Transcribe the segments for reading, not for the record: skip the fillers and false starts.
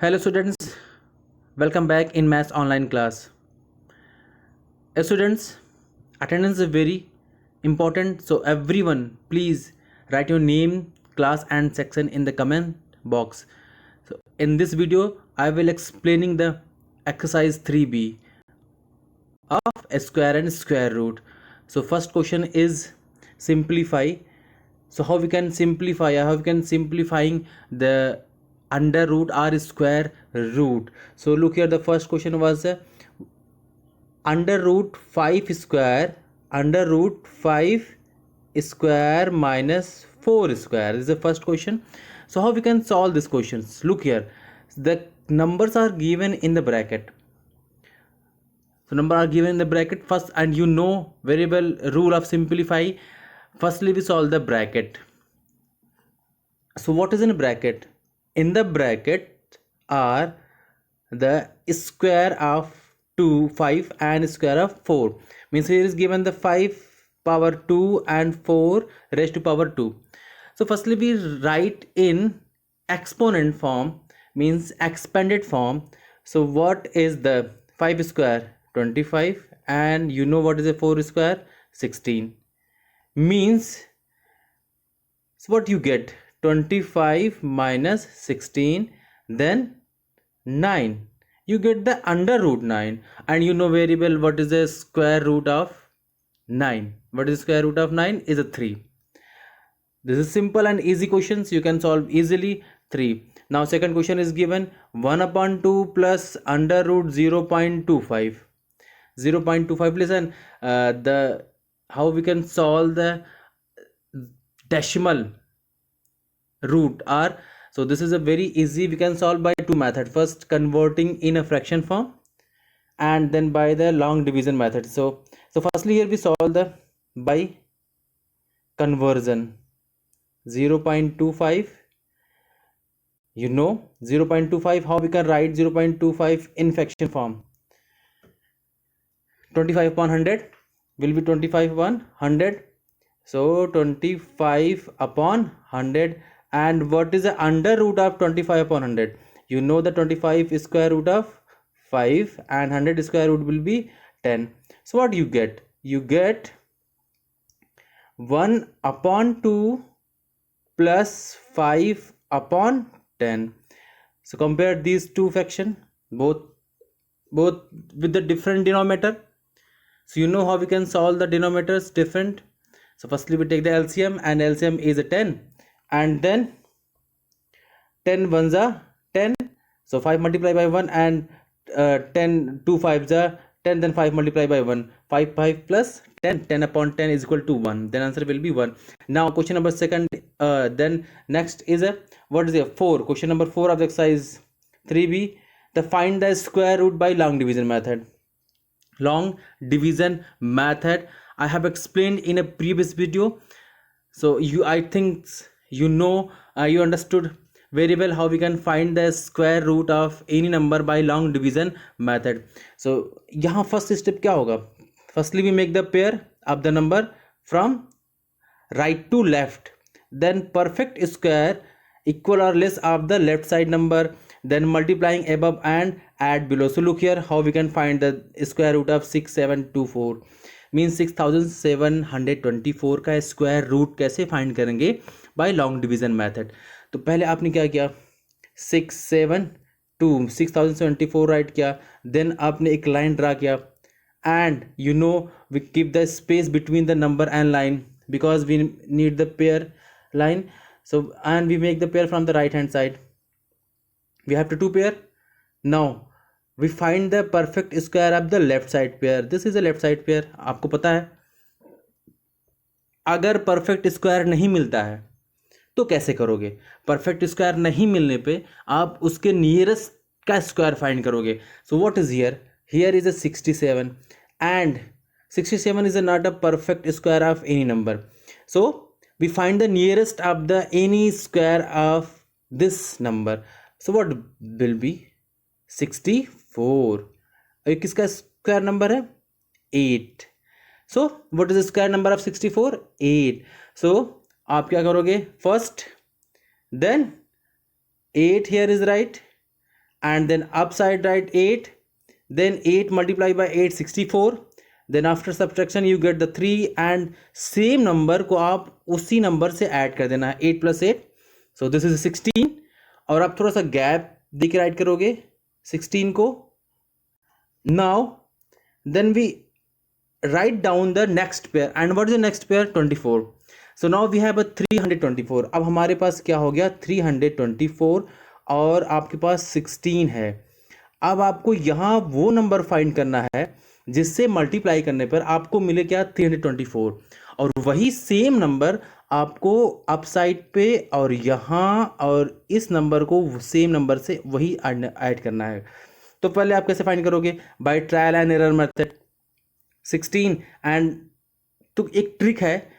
Hello students, welcome back in maths online class. Students, attendance is very important, so everyone please write your name, class and section in the comment box. So in this video I will explaining the exercise 3b of a square and square root. So first question is simplify. So how we can simplifying the under root r square root. So look here, the first question was under root 5 square minus 4 square. This is the first question. So how we can solve this questions? Look here, the numbers are given in the bracket. So number are given in the bracket first, and you know very well rule of simplify. Firstly we solve the bracket. So what is in a bracket? In the bracket are the square of 2 5 and square of 4. Means here is given the 5 power 2 and 4 raised to power 2. So firstly we write in exponent form, means expanded form. So what is the 5 square? 25, and you know what is the 4 square? 16. Means, so what you get? 25 minus 16, then 9. You get the under root 9, and you know very well what is the square root of 9. What is the square root of 9? Is a 3. This is simple and easy questions, you can solve easily. 3. Now second question is given 1 upon 2 plus under root 0.25. 0.25. Listen, the how we can solve the decimal root r. So this is a very easy, we can solve by two method. First converting in a fraction form, and then by the long division method. So firstly here we solve the by conversion. 0.25, you know 0.25, how we can write 0.25 in fraction form? 25 upon 100 will be 25 upon 100. So 25 upon 100. And what is the under root of 25 upon 100? You know the 25 is square root of 5 and 100 square root will be 10. So what you get? You get 1 upon 2 plus 5 upon 10. So compare these two fraction, both with the different denominator. So you know how we can solve the denominators different. So firstly we take the LCM, and LCM is a 10, and then 10 ones are 10. So 5 multiplied by 1, and 10 2 5s are 10, then 5 multiplied by 1, 5 plus 10, 10 upon 10 is equal to 1. Then answer will be 1. Now question number second, then next is a what is a 4. Question number 4 of the exercise 3b, the find the square root by long division method. Long division method I have explained in a previous video. So I think you know, you understood very well how we can find the square root of any number by long division method. So यहाँ first step क्या होगा? Firstly we make the pair of the number from right to left, then perfect square equal or less of the left side number, then multiplying above and add below. So look here how we can find the square root of 6724. Means 6724 का square root कैसे find करेंगे? By long division method. तो पहले आपने क्या किया? 6074 right किया, then आपने एक लाइन ड्रा किया, and you know we keep the space between the number and line because we need the pair line. So and we make the pair from the right hand side. We have to two pair. Now we find the perfect square of the left side pair. This is a left side pair. आपको पता है अगर perfect square नहीं मिलता है तो कैसे करोगे? परफेक्ट स्क्वायर नहीं मिलने पे आप उसके नियरेस्ट का स्क्वायर फाइंड करोगे. So what is here? Here is a 67, and 67 is not a perfect square of any number. So we find the nearest of the any square of this number. So what will be? 64. ये किसका square number है? 8. So what is the square number of 64? 8. So आप क्या करोगे? First then 8 here is right, and then upside write 8, then 8 multiplied by 8 64, then after subtraction you get the 3 and same number को आप उसी number से add कर देना है 8 plus 8, so this is 16. और आप थोड़ा सा गैप दे के राइट करोगे 16 को. now then we write down the next pair, and what is the next pair? 24. so now we have a 324. अब हमारे पास क्या हो गया 324 और आपके पास 16 है. अब आपको यहाँ वो नंबर फाइंड करना है जिससे मल्टीप्लाई करने पर आपको मिले क्या 324, और वही सेम नंबर आपको अपसाइड पे और यहाँ और इस नंबर को सेम नंबर से वही ऐड करना है. तो पहले आप कैसे फाइंड करोगे? By trial and error method. 16 and तो एक ट्रिक है,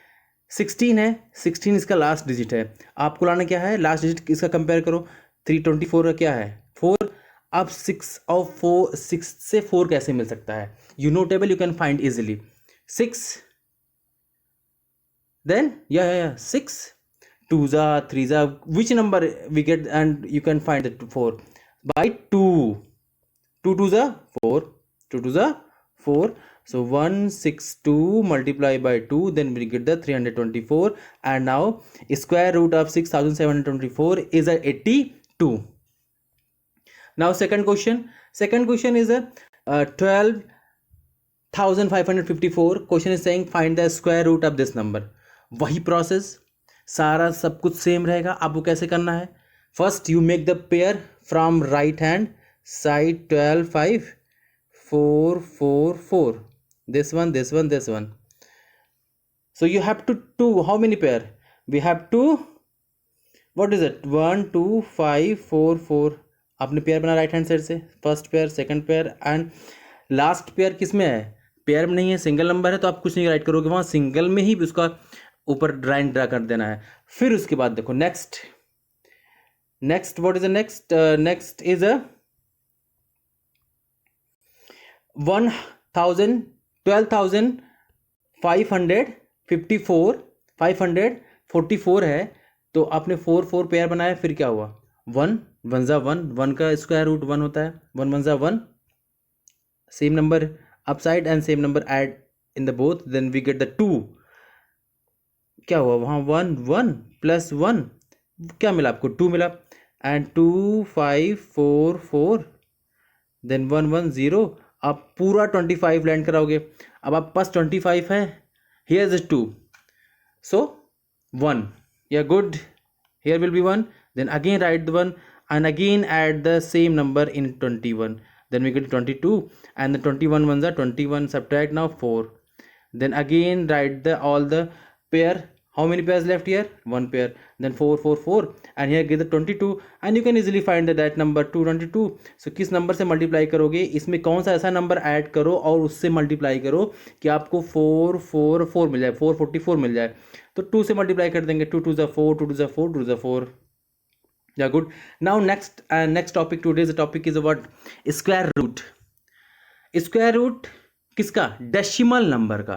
16 है, 16 इसका लास्ट डिजिट है, आपको लाना क्या है लास्ट डिजिट इसका कंपेयर करो. 324 का क्या है 4. अब 6 और 4, 6 से 4 कैसे मिल सकता है? You know table, you can find easily. 6 then yeah 6 2 za 3 za, which number we get, and you can find the 4 by 2 2 za 4, 2 za 4, so 162 multiplied by 2, then we get the 324, and now square root of 6724 is a 82. now second question is a 12,554. question is saying find the square root of this number. वही process, सारा सब कुछ same रहेगा. आपको कैसे करना है? First you make the pair from right hand side 12 5 4 4 4, this one, so you have to how many pair we have to, what is it 1 2 5 4 4. आपने पेयर बना राइट हैंड साइड से, first pair, second pair and last pair किस में है? Pair में नहीं है, single number है, तो आप कुछ नहीं राइट करोगे, वहाँ सिंगल में ही उसका ऊपर लाइन ड्रा कर देना है. फिर उसके बाद देखो next what is the next is a 544 है, तो आपने 4 4 पेयर बनाया. फिर क्या हुआ 1 1 जा 1 का स्क्वायर रूट 1 होता है, 1 1 जा 1, same number upside and same number add in the both, then we get the 2. क्या हुआ वहाँ 1 1 प्लस 1 क्या मिला आपको 2 मिला, एंड 2 5 4 4, देन 1 1 0. आप पूरा 25 लैंड कराओगे. अब आप पास 25 है, हियर इज 2, सो 1, या good, here will be 1, then again right the 1 and again add the same number in 21, then we get 22, and the 21 ones are 21, subtract now 4, then again write the all the pair. How many pairs left here? 1 pair, then 4 4 4, and here get the 22, and you can easily find that number 222. so किस number से multiply करोगे? इसमें कौन सा ऐसा number add करो और उससे मल्टीप्लाई करो कि आपको 4 4 4 मिल जाए, 444 मिल जाए. तो 2 से मल्टीप्लाई कर देंगे, 2 2 जा 4, 2 2 जा 4, 2 जा 4. yeah good. now next topic today's topic is about square root. square root किसका? डेसिमल नंबर का.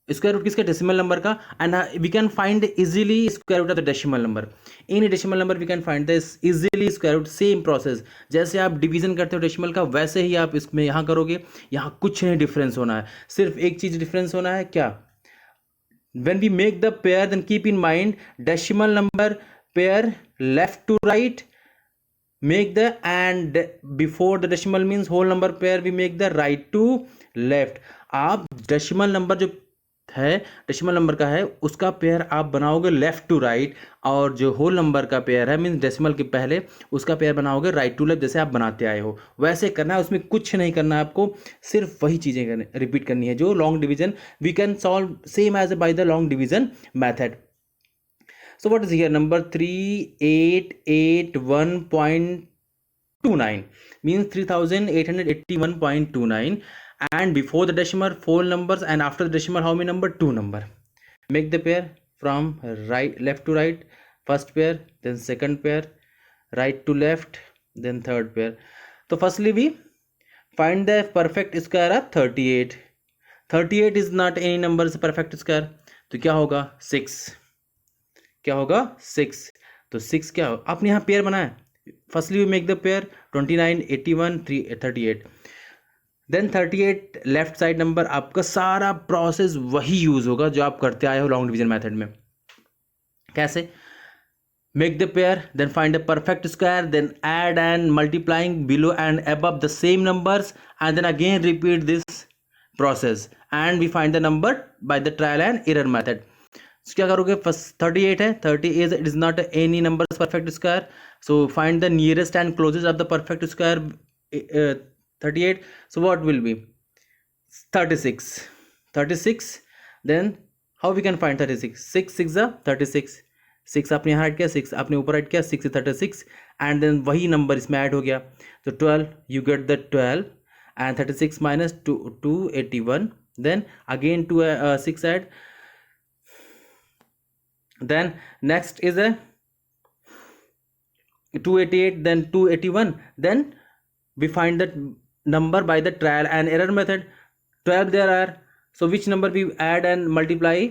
स्क्वायर रूट किसका? डेसिमल नंबर का. And we can find easily square root of the decimal number. In decimal number we can find this easily square root. Same process, जैसे आप division करते हो decimal का, वैसे ही आप इसमें यहाँ करोगे. यहाँ कुछ नहीं डिफरेंस होना है, सिर्फ एक चीज डिफरेंस होना है. क्या? when we make the pair, then keep in mind decimal number pair left to right, make the, and before the decimal means whole number pair we make the right to left. आप decimal number जो है, decimal number का है, उसका pair आप बनाओगे left to right, और जो होल नंबर का पेयर है मीन्स डेसिमल के पहले, उसका पेयर बनाओगे राइट टू लेफ्ट, जैसे आप बनाते आए हो वैसे करना है. उसमें कुछ नहीं करना है आपको, सिर्फ वही चीज़ें रिपीट करनी है जो long division we can solve same as by the long division method. So what is here? Number 3881.29 means 3881.29, and before the decimal 4 numbers, and after the decimal how many number? 2 number. Make the pair from left to right, first pair, then second pair, right to left, then third pair. So firstly we find the perfect square of 38. 38 is not any number is perfect square, तो क्या होगा? 6. क्या होगा? 6. तो 6 क्या हो? आपने यहाँ पेयर बनाया, Firstly we make the pair 29, 81, 38. Then 38 left side number, आपका सारा प्रोसेस वही यूज होगा जो आप करते आए हो लॉन्ग डिवीजन मेथड में. कैसे? Make the pair, then find a perfect square, then add and multiplying below and above the same numbers, and then again repeat this process, and we find the number by the trial and error method. So क्या करोगे? First 38 है, 30 is it is not any numbers perfect square, so find the nearest and closest of the perfect square 38. So what will be 36? Then how we can find 36? 6 6 are 36. 6 आपने यहाँ add किया, 6 आपने ऊपर add किया, 6 is 36, and then वही number इसमें add हो गया. तो 12 you get the 12, and 36 minus 281, then again 6 add, then next is a 288, then 281, then we find that number by the trial and error method. 12 there are, so which number we add and multiply,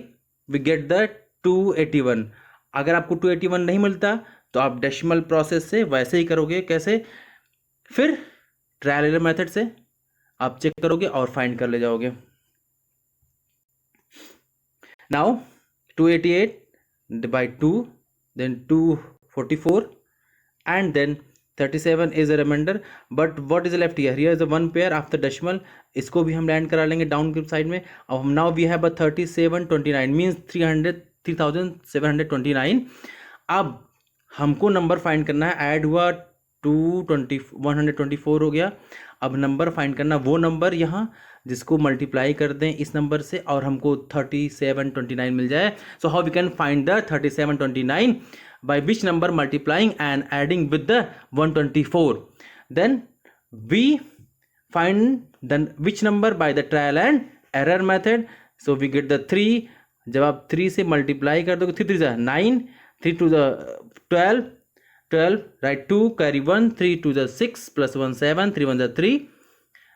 we get the 281. अगर आपको 281 नहीं मिलता तो आप decimal process से वैसे ही करोगे. कैसे? फिर ट्रायल एरर मेथड से आप चेक करोगे और फाइंड कर ले जाओगे. Now 288 by 2, then 244, and then 37 is a remainder. But what is left here? Here is the one pair after decimal. इसको भी हम लैंड करा लेंगे डाउन के साइड में. अब now we have a 3729 means 3729. अब हमको नंबर फाइंड करना है. ऐड हुआ 124 हो गया. अब नंबर फाइंड करना, वो नंबर यहाँ जिसको मल्टीप्लाई कर दें इस नंबर से और हमको 3729 मिल जाए. So how we can find the 3729? by which number multiplying and adding with the 124. Then we find then which number by the trial and error method. So we get the 3. जब आप 3 से multiply कर दोगे, 3 3 जा 9, 3 2 जा 12, right 2 carry 1, 3 2 जा 6 plus 1 7, 3 1 जा 3.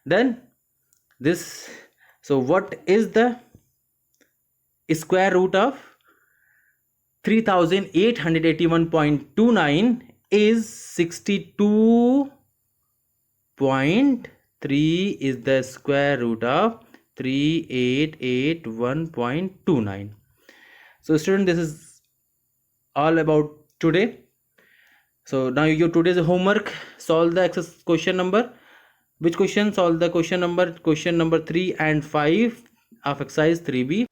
Then this, so what is the square root of 3881.29 is 62.3 is the square root of 3881.29. So student, this is all about today. So now your today's homework, solve the exercise question number. Which question? Solve the question number 3 and 5 of exercise 3b.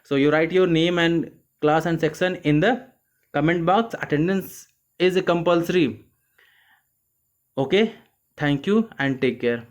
So you write your name and class and section in the comment box. Attendance is compulsory. Okay, thank you and take care.